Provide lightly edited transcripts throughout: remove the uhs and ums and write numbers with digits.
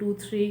2-3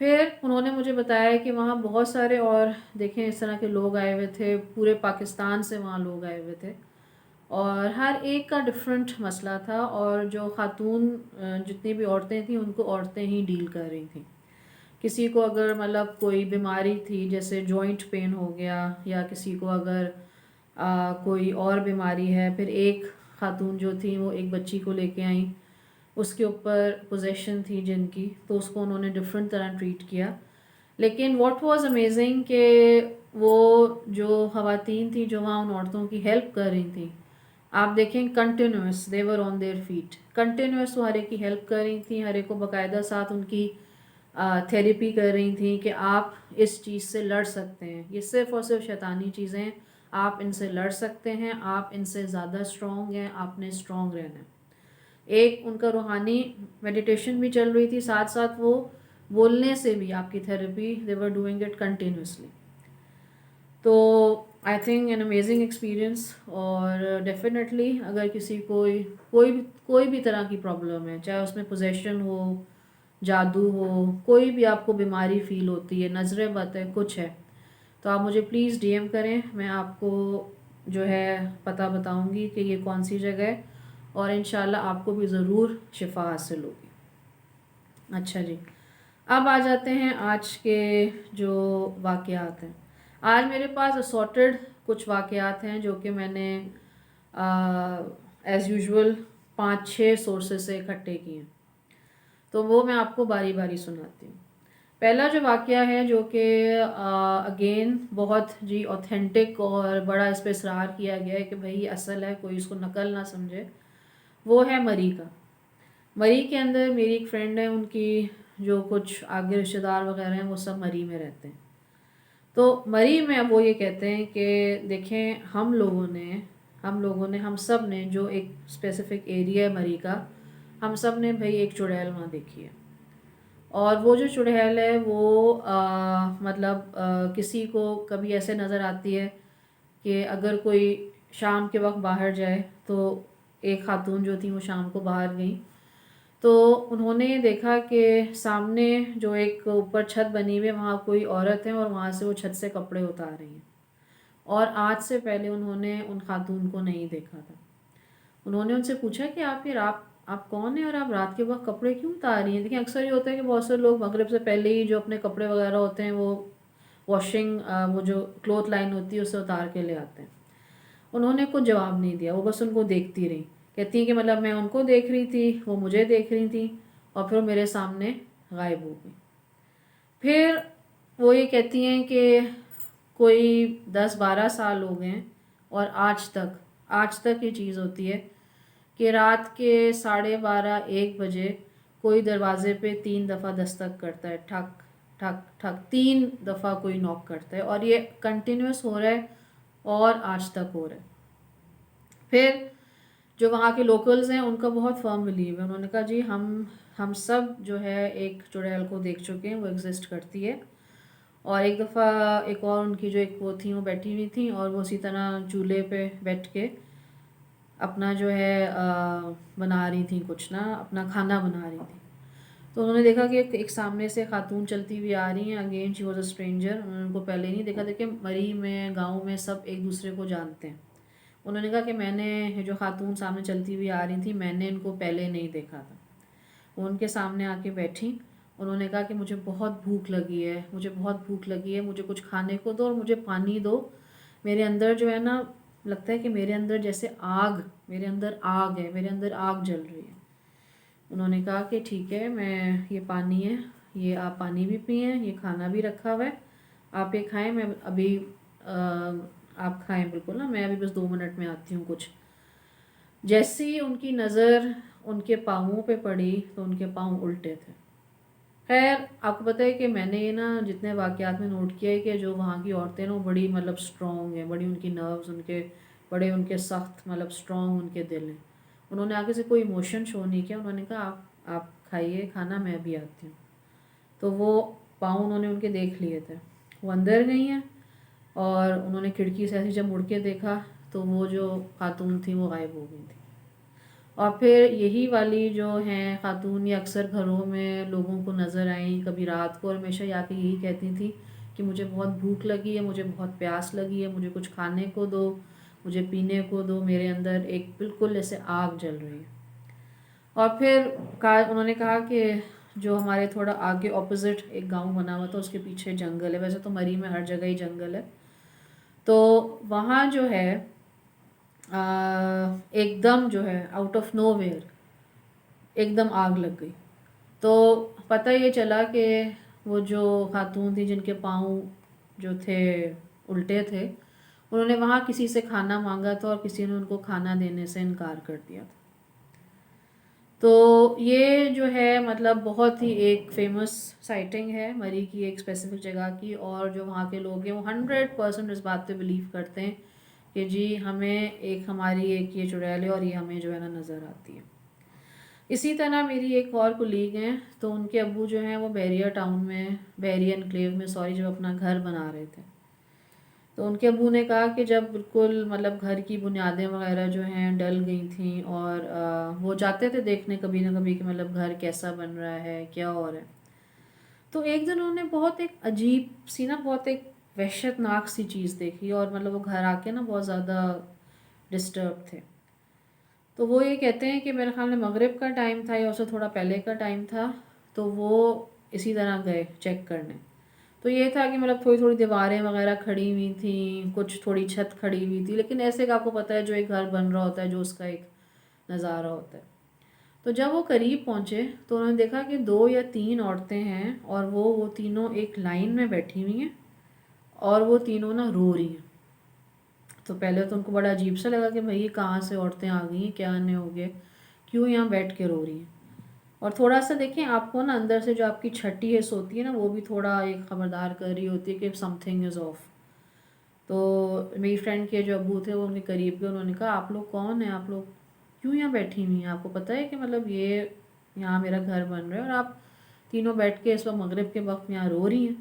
پھر انہوں نے مجھے بتایا کہ وہاں بہت سارے اور دیکھیں اس طرح کے لوگ آئے ہوئے تھے، پورے پاکستان سے وہاں لوگ آئے ہوئے تھے، اور ہر ایک کا ڈفرینٹ مسئلہ تھا، اور جو خاتون جتنی بھی عورتیں تھیں ان کو عورتیں ہی ڈیل کر رہی تھیں۔ کسی کو اگر مطلب کوئی بیماری تھی جیسے جوائنٹ پین ہو گیا، یا کسی کو اگر کوئی اور بیماری ہے، پھر ایک خاتون جو تھی وہ ایک بچی کو لے کے آئیں، اس کے اوپر پوزیشن تھی جن کی، تو اس کو انہوں نے ڈفرینٹ طرح ٹریٹ کیا۔ لیکن واٹ واز امیزنگ کہ وہ جو خواتین تھیں جو وہاں ان عورتوں کی ہیلپ کر رہی تھیں، آپ دیکھیں continuous they were on their feet, continuous وہ ہر ایک کی ہیلپ کر رہی تھیں، ہر ایک کو باقاعدہ ساتھ ان کی تھیراپی کر رہی تھیں کہ آپ اس چیز سے لڑ سکتے ہیں، یہ صرف اور صرف شیطانی چیزیں ہیں، آپ ان سے لڑ سکتے ہیں، آپ ان سے زیادہ اسٹرانگ ہیں، آپ نے اسٹرانگ رہنا ہے۔ ایک ان کا روحانی میڈیٹیشن بھی چل رہی تھی، ساتھ ساتھ وہ بولنے سے بھی آپ کی therapy they were doing it continuously. تو I think an amazing experience, اور ڈیفینیٹلی اگر کسی کوئی بھی طرح کی پرابلم ہے، چاہے اس میں پوزیشن ہو، جادو ہو، کوئی بھی آپ کو بیماری فیل ہوتی ہے، نظر بد ہے، کچھ ہے، تو آپ مجھے پلیز ڈی ایم کریں، میں آپ کو جو ہے پتہ بتاؤں گی کہ یہ کون سی جگہ ہے، اور انشاءاللہ آپ کو بھی ضرور شفا حاصل ہوگی۔ اچھا جی، اب آ جاتے ہیں آج کے جو واقعات ہیں۔ آج میرے پاس اسارٹیڈ کچھ واقعات ہیں جو کہ میں نے ایز یوزول 5-6 سورسز سے اکٹھے کیے ہیں، تو وہ میں آپ کو باری باری سناتی ہوں۔ پہلا جو واقعہ ہے جو کہ اگین بہت جی اوتھینٹک اور بڑا اس پہ اصرار کیا گیا ہے کہ بھئی یہ اصل ہے، کوئی اس کو نقل نہ سمجھے، وہ ہے مری کا۔ مری کے اندر میری ایک فرینڈ ہے، ان کی جو کچھ آگے رشتہ دار وغیرہ ہیں وہ سب مری میں رہتے ہیں۔ تو مری میں اب وہ یہ کہتے ہیں کہ دیکھیں ہم سب نے جو ایک اسپیسیفک ایریا ہے مری کا، ہم سب نے بھئی ایک چڑیل وہاں دیکھی ہے، اور وہ جو چڑیل ہے وہ مطلب کسی کو کبھی ایسے نظر آتی ہے کہ اگر کوئی شام کے وقت باہر جائے، تو ایک خاتون جو تھی وہ شام کو باہر گئیں، تو انہوں نے دیکھا کہ سامنے جو ایک اوپر چھت بنی ہوئی ہے وہاں کوئی عورت ہے، اور وہاں سے وہ چھت سے کپڑے اتار رہی ہیں، اور آج سے پہلے انہوں نے ان خاتون کو نہیں دیکھا تھا۔ انہوں نے ان سے پوچھا کہ آپ کون ہیں اور آپ رات کے وقت کپڑے کیوں اتار رہی ہیں؟ دیکھیں اکثر یہ ہوتا ہے کہ بہت سے لوگ مغرب سے پہلے ہی جو اپنے کپڑے وغیرہ ہوتے ہیں وہ واشنگ وہ جو کلوتھ لائن ہوتی ہے اس سے اتار کے لے آتے ہیں۔ انہوں نے کچھ جواب نہیں دیا، وہ بس ان کو دیکھتی رہی، کہتی ہیں کہ مطلب میں ان کو دیکھ رہی تھی، وہ مجھے دیکھ رہی تھی، اور پھر وہ میرے سامنے غائب ہو گئی۔ پھر وہ یہ کہتی ہیں کہ کوئی 10-12 سال ہو گئے ہیں، اور آج تک یہ چیز ہوتی ہے کہ رات کے 12:30-1 بجے کوئی دروازے پہ 3 دفعہ دستک کرتا ہے، ٹھک ٹھک ٹھک، 3 دفعہ کوئی نوک کرتا ہے، اور یہ کنٹینیوس ہو رہا ہے اور آج تک ہو رہا ہے۔ پھر جو وہاں کے لوکلز ہیں ان کا بہت فرم بلیو ہے، انہوں نے کہا جی ہم سب جو ہے ایک چڑیل کو دیکھ چکے ہیں، وہ ایگزسٹ کرتی ہے، اور ایک دفعہ ایک اور ان کی جو ایک وہ تھیں وہ بیٹھی ہوئی تھیں، اور وہ اسی طرح چولہے پہ بیٹھ کے اپنا جو ہے بنا رہی تھیں کچھ نا، اپنا کھانا بنا رہی تھیں، تو انہوں نے دیکھا کہ ایک سامنے سے خاتون چلتی ہوئی آ رہی ہیں، again she was a stranger, انہوں نے ان کو پہلے نہیں دیکھا۔ دیکھیں مری میں گاؤں میں سب ایک دوسرے کو جانتے ہیں، انہوں نے کہا کہ میں نے جو خاتون سامنے چلتی ہوئی آ رہی تھی میں نے ان کو پہلے نہیں دیکھا تھا۔ وہ ان کے سامنے آ کے بیٹھی، انہوں نے کہا کہ مجھے بہت بھوک لگی ہے، مجھے کچھ کھانے کو دو اور مجھے پانی دو، میرے اندر جو ہے نا لگتا ہے کہ میرے اندر جیسے میرے اندر آگ جل رہی ہے۔ انہوں نے کہا کہ ٹھیک ہے، میں یہ پانی ہے، یہ آپ پانی بھی پئیں، یہ کھانا بھی رکھا ہوا ہے، آپ یہ کھائیں، میں ابھی آپ کھائیں بالکل نا، میں ابھی بس 2 منٹ میں آتی ہوں کچھ۔ جیسے ہی ان کی نظر ان کے پاؤں پہ پڑی تو ان کے پاؤں الٹے تھے۔ خیر آپ کو پتہ ہے کہ میں نے یہ نا جتنے واقعات میں نوٹ کیا ہے کہ جو وہاں کی عورتیں نا وہ بڑی مطلب اسٹرانگ ہیں، بڑی ان کی نروز بڑے ان کے سخت مطلب اسٹرانگ ان کے دل ہیں۔ انہوں نے آگے سے کوئی ایموشن شو نہیں کیا، انہوں نے کہا آپ کھائیے کھانا، میں بھی آتی ہوں۔ تو وہ پاؤں انہوں نے ان کے دیکھ لیے تھے، وہ اندر گئی ہیں، اور انہوں نے کھڑکی سے ایسے جب مڑ کے دیکھا تو وہ جو خاتون تھی وہ غائب ہو گئی تھی۔ اور پھر یہی والی جو ہیں خاتون یہ اکثر گھروں میں لوگوں کو نظر آئیں کبھی رات کو، اور ہمیشہ آ کے یہی کہتی تھی کہ مجھے بہت بھوک لگی ہے، مجھے بہت پیاس لگی ہے، مجھے کچھ کھانے کو دو، مجھے پینے کو دو، میرے اندر ایک بالکل جیسے آگ جل رہی ہے۔ اور پھر انہوں نے کہا کہ جو ہمارے تھوڑا آگے اپوزٹ ایک گاؤں بنا ہوا تھا اس کے پیچھے جنگل ہے، ویسے تو مری میں ہر جگہ ہی جنگل ہے، تو وہاں جو ہے ایک دم جو ہے آؤٹ آف نو ویئر ایک دم آگ لگ گئی۔ تو پتہ یہ چلا کہ وہ جو خاتون تھی جن کے پاؤں جو تھے الٹے تھے، انہوں نے وہاں کسی سے کھانا مانگا تھا اور کسی نے ان کو کھانا دینے سے انکار کر دیا تھا۔ تو یہ جو ہے مطلب بہت ہی ایک فیمس سائٹنگ ہے مری کی ایک اسپیسیفک جگہ کی، اور جو وہاں کے لوگ ہیں وہ 100% اس بات پہ بلیو کرتے ہیں کہ جی ہمیں ایک ہماری ایک یہ چڑیل ہے اور یہ ہمیں جو ہے نا نظر آتی ہے۔ اسی طرح میری ایک اور کولیگ ہیں، تو ان کے ابو جو ہیں وہ بیریا ٹاؤن میں، بیریا انکلیو میں جب اپنا گھر بنا رہے تھے، تو ان کے ابو نے کہا کہ جب بالکل مطلب گھر کی بنیادیں وغیرہ جو ہیں ڈل گئی تھیں، اور وہ جاتے تھے دیکھنے کبھی نہ کبھی کہ مطلب گھر کیسا بن رہا ہے، کیا ہو رہا ہے، تو ایک دن انہوں نے بہت ایک عجیب سی نا، بہت ایک وحشت ناک سی چیز دیکھی، اور مطلب وہ گھر آ کے نا بہت زیادہ ڈسٹرب تھے۔ تو وہ یہ کہتے ہیں کہ میرے خیال میں مغرب کا ٹائم تھا یا اس سے تھوڑا پہلے کا ٹائم تھا، تو وہ اسی طرح گئے چیک کرنے، تو یہ تھا کہ مطلب تھوڑی تھوڑی دیواریں وغیرہ کھڑی ہوئی تھیں، کچھ تھوڑی چھت کھڑی ہوئی تھی، لیکن ایسے کہ آپ کو پتہ ہے جو ایک گھر بن رہا ہوتا ہے جو اس کا ایک نظارہ ہوتا ہے۔ تو جب وہ قریب پہنچے تو انہوں نے دیکھا کہ 2 یا 3 عورتیں ہیں، اور وہ تینوں ایک لائن میں بیٹھی ہوئی ہیں، اور وہ تینوں نا رو رہی ہیں۔ تو پہلے تو ان کو بڑا عجیب سا لگا کہ بھئی یہ کہاں سے عورتیں آ گئی ہیں، کیا انہیں ہو گئے، کیوں یہاں بیٹھ کے رو رہی ہیں۔ اور تھوڑا سا دیکھیں آپ کو نا اندر سے جو آپ کی چھٹی حص ہوتی ہے نا وہ بھی تھوڑا ایک خبردار کر رہی ہوتی ہے کہ سم تھنگ از آف۔ تو میری فرینڈ کے جو ابو تھے وہ ان کے قریب گئے، انہوں نے کہا آپ لوگ کون ہیں، آپ لوگ کیوں یہاں بیٹھی ہوئی ہیں، آپ کو پتہ ہے کہ مطلب یہ یہاں میرا گھر بن رہا ہے اور آپ تینوں بیٹھ کے اس وقت مغرب کے وقت یہاں رو رہی ہیں۔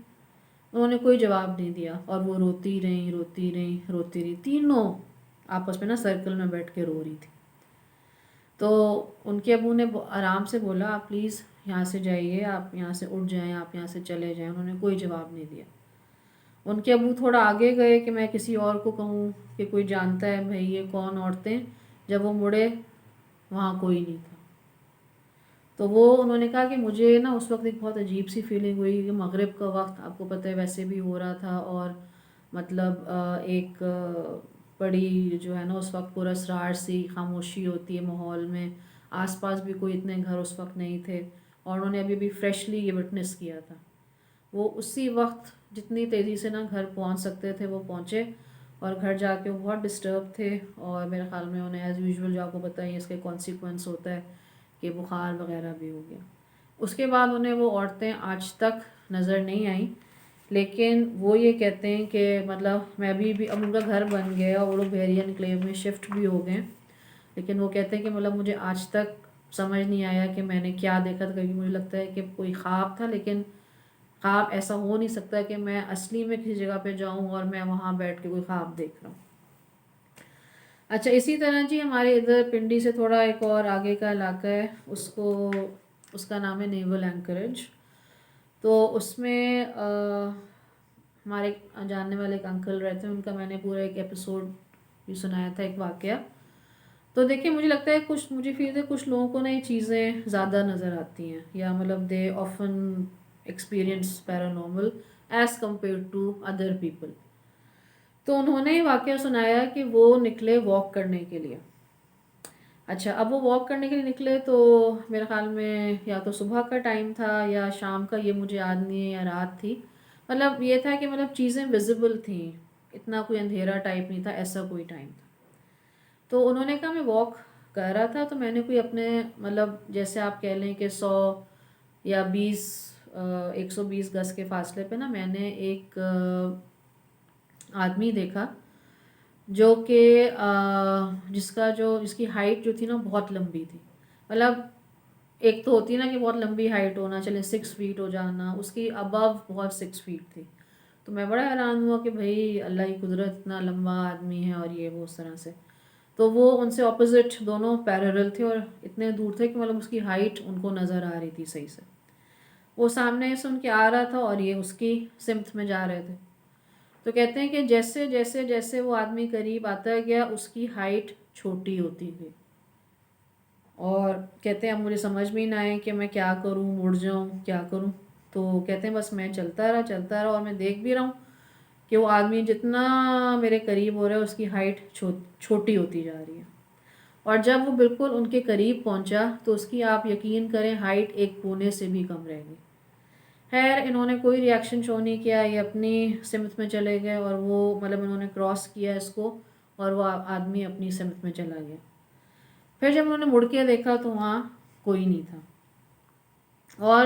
انہوں نے کوئی جواب نہیں دیا، اور وہ روتی رہیں روتی رہیں روتی رہیں، تینوں آپس میں نا سرکل میں بیٹھ کے رو رہی تھی۔ تو ان کے ابو نے آرام سے بولا آپ پلیز یہاں سے جائیے، آپ یہاں سے اٹھ جائیں، آپ یہاں سے چلے جائیں، انہوں نے کوئی جواب نہیں دیا۔ ان کے ابو تھوڑا آگے گئے کہ میں کسی اور کو کہوں کہ کوئی جانتا ہے بھئی یہ کون عورتیں، جب وہ مڑے وہاں کوئی نہیں تھا۔ تو وہ انہوں نے کہا کہ مجھے نا اس وقت ایک بہت عجیب سی فیلنگ ہوئی کہ مغرب کا وقت آپ کو پتہ ہے ویسے بھی ہو رہا تھا، اور مطلب ایک بڑی جو ہے نا اس وقت پر اسرار سی خاموشی ہوتی ہے ماحول میں، آس پاس بھی کوئی اتنے گھر اس وقت نہیں تھے، اور انہوں نے ابھی بھی فریشلی یہ وٹنس کیا تھا۔ وہ اسی وقت جتنی تیزی سے نا گھر پہنچ سکتے تھے وہ پہنچے، اور گھر جا کے وہ بہت ڈسٹرب تھے، اور میرے خیال میں انہیں ایز یوزول جو آپ کو بتائیں اس کے کانسیکوینس ہوتا ہے کہ بخار وغیرہ بھی ہو گیا۔ اس کے بعد انہیں وہ عورتیں آج تک نظر نہیں آئیں، لیکن وہ یہ کہتے ہیں کہ مطلب میں بھی اب ان کا گھر بن گیا اور وہ لوگ بیریا انکلیو میں شفٹ بھی ہو گئے، لیکن وہ کہتے ہیں کہ مطلب مجھے آج تک سمجھ نہیں آیا کہ میں نے کیا دیکھا تھا، کیونکہ مجھے لگتا ہے کہ کوئی خواب تھا، لیکن خواب ایسا ہو نہیں سکتا کہ میں اصلی میں کسی جگہ پہ جاؤں اور میں وہاں بیٹھ کے کوئی خواب دیکھ رہا ہوں۔ اچھا اسی طرح جی ہمارے ادھر پنڈی سے تھوڑا ایک اور آگے کا علاقہ ہے، اس کا نام ہے نیول اینکریج۔ تو اس میں ہمارے جاننے والے ایک انکل رہتے ہیں، ان کا میں نے پورا ایک ایپیسوڈ بھی سنایا تھا، ایک واقعہ۔ تو دیکھیں مجھے لگتا ہے مجھے فیل ہے کچھ لوگوں کو نا یہ چیزیں زیادہ نظر آتی ہیں، یا مطلب they often experience paranormal as compare to other people. تو انہوں نے واقعہ سنایا کہ وہ نکلے واک کرنے کے لیے۔ اچھا اب وہ واک کرنے کے لیے نکلے تو میرے خیال میں یا تو صبح کا ٹائم تھا یا شام کا، یہ مجھے یاد نہیں ہے، یا رات تھی، مطلب یہ تھا کہ مطلب چیزیں ویزیبل تھیں، اتنا کوئی اندھیرا ٹائپ نہیں تھا، ایسا کوئی ٹائم تھا۔ تو انہوں نے کہا میں واک کر رہا تھا، تو میں نے کوئی اپنے مطلب جیسے آپ کہہ لیں کہ 100 یا 120 گز کے فاصلے پہ نا میں نے ایک آدمی دیکھا جو کہ جس کی ہائٹ جو تھی نا بہت لمبی تھی، مطلب ایک تو ہوتی ہے نا کہ بہت لمبی ہائٹ ہونا، چلے 6 فیٹ ہو جانا، اس کی ابو بہت 6 فیٹ تھی۔ تو میں بڑا حیران ہوا کہ بھئی اللہ کی قدرت، اتنا لمبا آدمی ہے اور یہ وہ اس طرح سے۔ تو وہ ان سے اپوزٹ دونوں پیرلل تھے اور اتنے دور تھے کہ مطلب اس کی ہائٹ ان کو نظر آ رہی تھی صحیح سے. وہ سامنے سے ان کے آ رہا تھا اور یہ اس کی سمت میں جا رہے تھے. تو کہتے ہیں کہ جیسے جیسے جیسے وہ آدمی قریب آتا گیا اس کی ہائٹ چھوٹی ہوتی گئی. اور کہتے ہیں اب مجھے سمجھ میں ہی نہ آئے کہ میں کیا کروں, مڑ جاؤں, کیا کروں. تو کہتے ہیں بس میں چلتا رہا اور میں دیکھ بھی رہا ہوں کہ وہ آدمی جتنا میرے قریب ہو رہا ہے اس کی ہائٹ چھوٹی ہوتی جا رہی ہے. اور جب وہ بالکل ان کے قریب پہنچا تو اس کی آپ یقین کریں ہائٹ ایک کونے سے بھی کم رہ گئی. خیر انہوں نے کوئی ریاکشن شو نہیں کیا, یہ اپنی سمت میں چلے گئے اور وہ مطلب انہوں نے کراس کیا اس کو اور وہ آدمی اپنی سمت میں چلا گیا. پھر جب انہوں نے مڑ کے دیکھا تو وہاں کوئی نہیں تھا. اور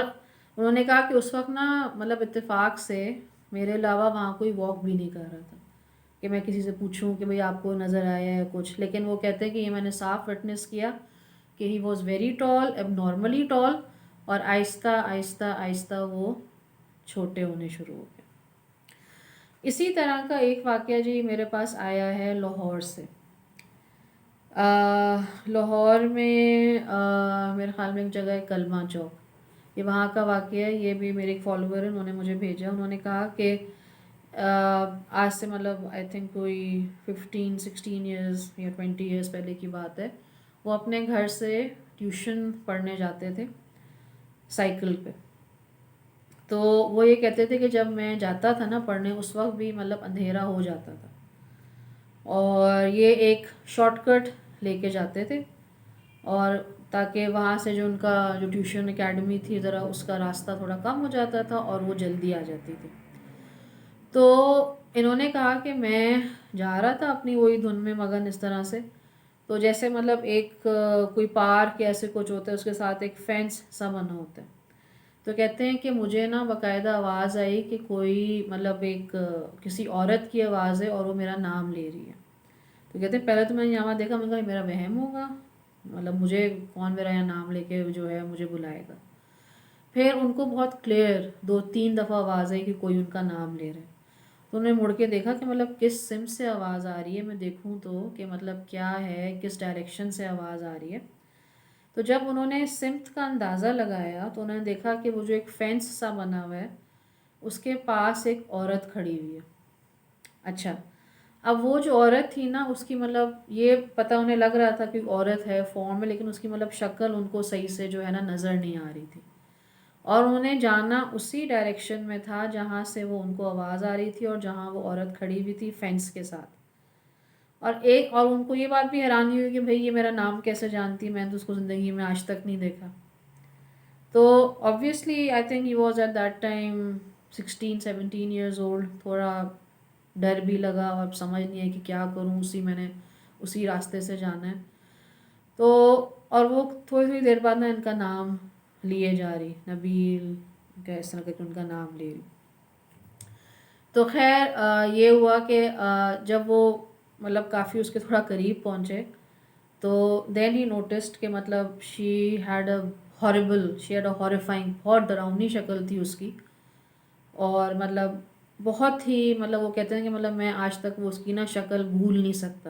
انہوں نے کہا کہ اس وقت نا مطلب اتفاق سے میرے علاوہ وہاں کوئی واک بھی نہیں کر رہا تھا کہ میں کسی سے پوچھوں کہ بھئی آپ کو نظر آیا ہے کچھ. لیکن وہ کہتے ہیں کہ یہ میں نے صاف وٹنس کیا کہ ہی واز ویری ٹال, اب نارملی ٹال, اور آہستہ آہستہ آہستہ وہ چھوٹے ہونے شروع ہو گئے. اسی طرح کا ایک واقعہ جی میرے پاس آیا ہے لاہور سے. لاہور میں میرے خیال میں ایک جگہ ہے کلمہ چوک, یہ وہاں کا واقعہ ہے. یہ بھی میرے ایک فالوور ہیں, انہوں نے مجھے بھیجا. انہوں نے کہا کہ آج سے مطلب آئی تھنک کوئی 15-16 ایئرز یا 20 ایئرز پہلے کی بات ہے. وہ اپنے گھر سے ٹیوشن پڑھنے جاتے تھے سائیکل پہ. تو وہ یہ کہتے تھے کہ جب میں جاتا تھا نا پڑھنے اس وقت بھی مطلب اندھیرا ہو جاتا تھا, اور یہ ایک شارٹ کٹ لے کے جاتے تھے اور تاکہ وہاں سے جو ان کا جو ٹیوشن اکیڈمی تھی ذرا اس کا راستہ تھوڑا کم ہو جاتا تھا اور وہ جلدی آ جاتی تھی. تو انہوں نے کہا کہ میں جا رہا تھا اپنی وہی دھن میں مگن اس طرح سے. تو جیسے مطلب ایک کوئی پارک ایسے کچھ ہوتا ہے اس کے ساتھ ایک فینس سا بنا ہوتا ہے. تو کہتے ہیں کہ مجھے نا باقاعدہ آواز آئی کہ کوئی مطلب ایک کسی عورت کی آواز ہے اور وہ میرا نام لے رہی ہے. تو کہتے ہیں پہلے تو میں نے یہاں دیکھا, میں نے کہا میرا وہم ہوگا, مطلب مجھے کون میرا یہاں نام لے کے جو ہے مجھے بلائے گا. پھر ان کو بہت کلیئر 2-3 دفعہ آواز آئی کہ کوئی ان کا نام لے رہا ہے. تو انہوں نے مڑ کے دیکھا کہ مطلب کس سمت سے آواز آ رہی ہے, میں دیکھوں تو کہ مطلب کیا ہے, کس ڈائریکشن سے آواز آ رہی ہے. تو جب انہوں نے سمت کا اندازہ لگایا تو انہوں نے دیکھا کہ وہ جو ایک فینس سا بنا ہوا ہے اس کے پاس ایک عورت کھڑی ہوئی ہے. اچھا, اب وہ جو عورت تھی نا اس کی مطلب یہ پتہ انہیں لگ رہا تھا کہ عورت ہے فارم میں, لیکن اس کی مطلب شکل ان کو صحیح سے جو ہے نا نظر نہیں آ رہی تھی. اور انہوں نے جانا اسی ڈائریکشن میں تھا جہاں سے وہ ان کو آواز آ رہی تھی اور جہاں وہ عورت کھڑی ہوئی تھی فینس کے ساتھ. اور ان کو یہ بات بھی حیرانی ہوئی کہ بھئی یہ میرا نام کیسے جانتی, میں تو اس کو زندگی میں آج تک نہیں دیکھا. تو obviously I think he was at that time 16-17 years old. تھوڑا ڈر بھی لگا اور سمجھ نہیں ہے کہ کیا کروں, میں نے اسی راستے سے جانا ہے. تو اور وہ تھوڑی دیر بعد نا ان کا نام لیے جا رہی, نبیل کا اس طرح کہ ان کا نام لے رہی. تو خیر یہ ہوا کہ جب وہ مطلب کافی اس کے تھوڑا قریب پہنچے تو دین ہی نوٹسڈ کہ مطلب شی ہیڈ اے ہارفائنگ, بہت ڈراؤنی شکل تھی اس کی. اور مطلب بہت ہی مطلب وہ کہتے ہیں کہ مطلب میں آج تک وہ اس کی نا شکل بھول نہیں سکتا.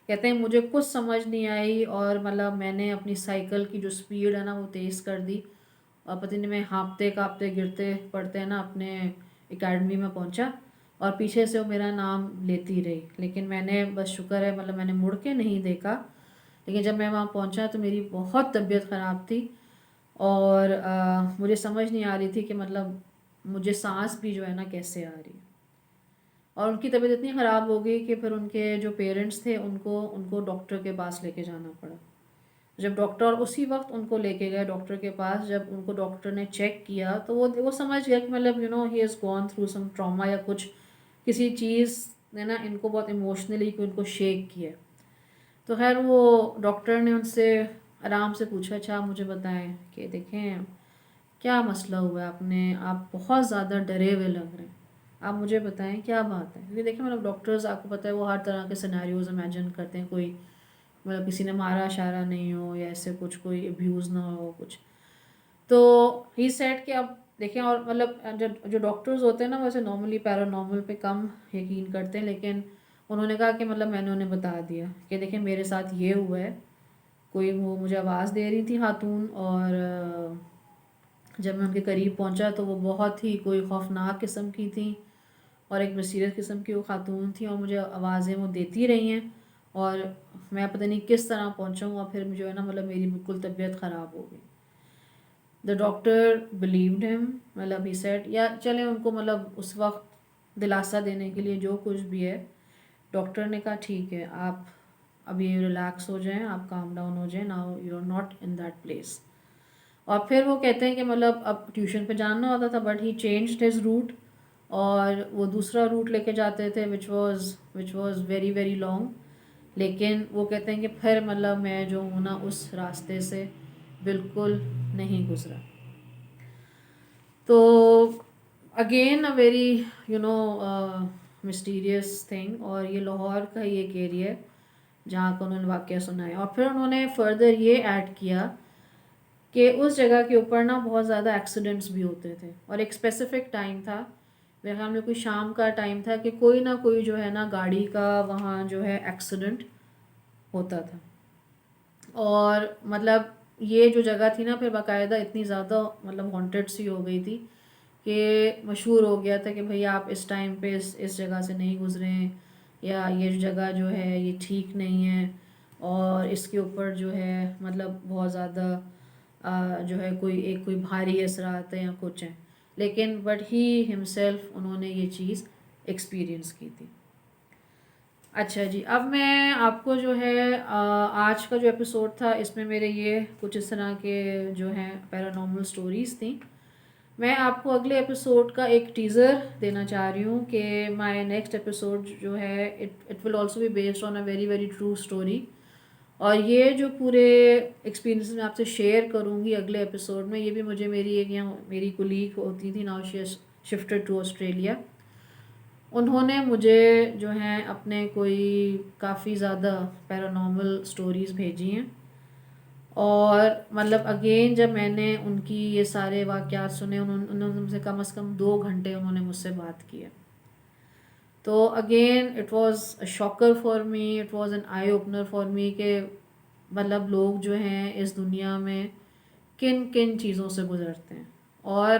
کہتے ہیں مجھے کچھ سمجھ نہیں آئی اور مطلب میں نے اپنی سائیکل کی جو سپیڈ ہے نا وہ تیز کر دی, اور پتہ نہیں میں ہانپتے کانپتے گرتے پڑتے نا اپنے اکیڈمی میں پہنچا, اور پیچھے سے وہ میرا نام لیتی رہی. لیکن میں نے بس شکر ہے مطلب میں نے مڑ کے نہیں دیکھا, لیکن جب میں وہاں پہنچا تو میری بہت طبیعت خراب تھی اور مجھے سمجھ نہیں آ رہی تھی کہ مطلب مجھے سانس بھی جو ہے نا کیسے آ رہی ہے. اور ان کی طبیعت اتنی خراب ہو گئی کہ پھر ان کے جو پیرنٹس تھے ان کو ڈاکٹر کے پاس لے کے جانا پڑا. جب ڈاکٹر اسی وقت ان کو لے کے گئے ڈاکٹر کے پاس, جب ان کو ڈاکٹر نے چیک کیا تو وہ سمجھ گیا کہ مطلب he has gone through some trauma یا کچھ کسی چیز نے نا ان کو بہت ایموشنلی ان کو شیک کیا. تو خیر وہ ڈاکٹر نے ان سے آرام سے پوچھا, اچھا آپ مجھے بتائیں کہ دیکھیں کیا مسئلہ ہوا ہے, آپ بہت زیادہ ڈرے ہوئے لگ رہے ہیں, آپ مجھے بتائیں کیا بات ہے. کیونکہ دیکھیں مطلب ڈاکٹرز آپ کو پتہ ہے وہ ہر طرح کے سینیریوز امیجن کرتے ہیں, کوئی مطلب کسی نے مارا اشارہ نہیں ہو یا ایسے کچھ کوئی ابیوز نہ ہو کچھ. تو ہی سیڈ کہ اب دیکھیں, اور مطلب جو ڈاکٹرز ہوتے ہیں نا ویسے نارملی پیرانارمل پہ کم یقین کرتے ہیں, لیکن انہوں نے کہا کہ مطلب میں نے انہیں بتا دیا کہ دیکھیں میرے ساتھ یہ ہوا ہے. کوئی وہ مجھے آواز دے رہی تھی خاتون، اور جب میں ان کے قریب پہنچا تو وہ بہت ہی کوئی خوفناک قسم کی تھیں، اور ایک بصیرت قسم کی وہ خاتون تھیں، اور مجھے آوازیں وہ دیتی رہی ہیں، اور میں پتہ نہیں کس طرح پہنچاؤں، اور پھر جو ہے نا مطلب میری بالکل طبیعت خراب ہو گئی. دا ڈاکٹر بلیوڈ ہم، مطلب ہی سیٹ، یا چلیں ان کو مطلب اس وقت دلاسا دینے کے لیے جو کچھ بھی ہے، ڈاکٹر نے کہا ٹھیک ہے آپ ابھی ریلیکس ہو جائیں، آپ کام ڈاؤن ہو جائیں، now you are not in that place. اور پھر وہ کہتے ہیں کہ مطلب اب ٹیوشن پہ جانا ہوتا تھا، but he changed his route, اور وہ دوسرا روٹ لے کے جاتے تھے which was very very long. لیکن وہ کہتے ہیں کہ پھر مطلب میں جو ہوں نا اس راستے سے بالکل نہیں گزرا. تو اگین اے ویری مسٹیریس تھنگ، اور یہ لاہور کا ہی ایک ایریا ہے جہاں کا انہوں نے واقعہ سنایا. اور پھر انہوں نے فردر یہ ایڈ کیا کہ اس جگہ کے اوپر نا بہت زیادہ ایکسیڈنٹس بھی ہوتے تھے، اور ایک اسپیسیفک ٹائم تھا، میرے خیال میں کوئی شام کا ٹائم تھا، کہ کوئی نہ کوئی جو ہے نا گاڑی کا وہاں جو ہے ایکسیڈنٹ ہوتا تھا. اور مطلب یہ جو جگہ تھی نا پھر باقاعدہ اتنی زیادہ مطلب ہانٹیڈ سی ہو گئی تھی کہ مشہور ہو گیا تھا کہ بھئی آپ اس ٹائم پہ اس جگہ سے نہیں گزریں، یا یہ جگہ جو ہے یہ ٹھیک نہیں ہے، اور اس کے اوپر جو ہے مطلب بہت زیادہ جو ہے کوئی بھاری اثرات ہیں یا کچھ ہیں. لیکن بٹ ہی ہمسیلف انہوں نے یہ چیز ایکسپیرئنس کی تھی. اچھا جی، اب میں آپ کو جو ہے آج کا جو ایپیسوڈ تھا اس میں میرے یہ کچھ اس طرح کے جو ہیں پیرانارمل سٹوریز تھیں. میں آپ کو اگلے ایپیسوڈ کا ایک ٹیزر دینا چاہ رہی ہوں کہ مائی نیکسٹ ایپیسوڈ جو ہے it will also be based on a very very true story. اور یہ جو پورے ایکسپیرینس میں آپ سے شیئر کروں گی اگلے ایپیسوڈ میں، یہ بھی مجھے میری کولیگ ہوتی تھی، now she has shifted to Australia. انہوں نے مجھے جو ہیں اپنے کوئی کافی زیادہ پیرانارمل سٹوریز بھیجی ہیں، اور مطلب اگین جب میں نے ان کی یہ سارے واقعات سنے، انہوں نے مجھ سے کم از کم 2 گھنٹے انہوں نے مجھ سے بات کی ہے. تو again it was a Shakir for me, it was an eye opener for me کہ مطلب لوگ جو ہیں اس دنیا میں کن کن چیزوں سے گزرتے ہیں، اور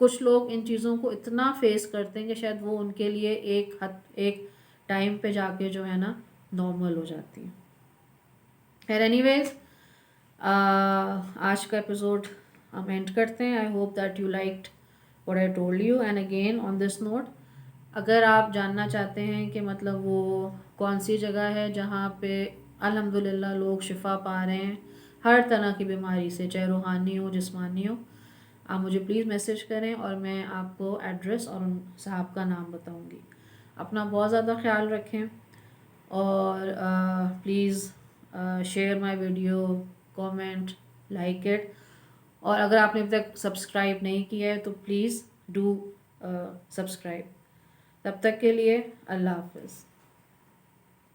کچھ لوگ ان چیزوں کو اتنا فیس کرتے ہیں کہ شاید وہ ان کے لیے ایک ٹائم پہ جا کے جو ہے نا نارمل ہو جاتی ہیں. خیر اینی ویز آج کا ایپیسوڈ ہم اینڈ کرتے ہیں. I hope that you liked what I told you. And again on this note, اگر آپ جاننا چاہتے ہیں کہ مطلب وہ کون سی جگہ ہے جہاں پہ الحمدللہ لوگ شفا پا رہے ہیں ہر طرح کی بیماری سے، چاہے روحانی ہو جسمانی ہو، آپ مجھے پلیز میسیج کریں، اور میں آپ کو ایڈریس اور ان صاحب کا نام بتاؤں گی. اپنا بہت زیادہ خیال رکھیں، اور please share my video, comment, like it. اور اگر آپ نے ابھی تک سبسکرائب نہیں کیا ہے تو پلیز ڈو سبسکرائب. تب تک کے لیے اللہ حافظ.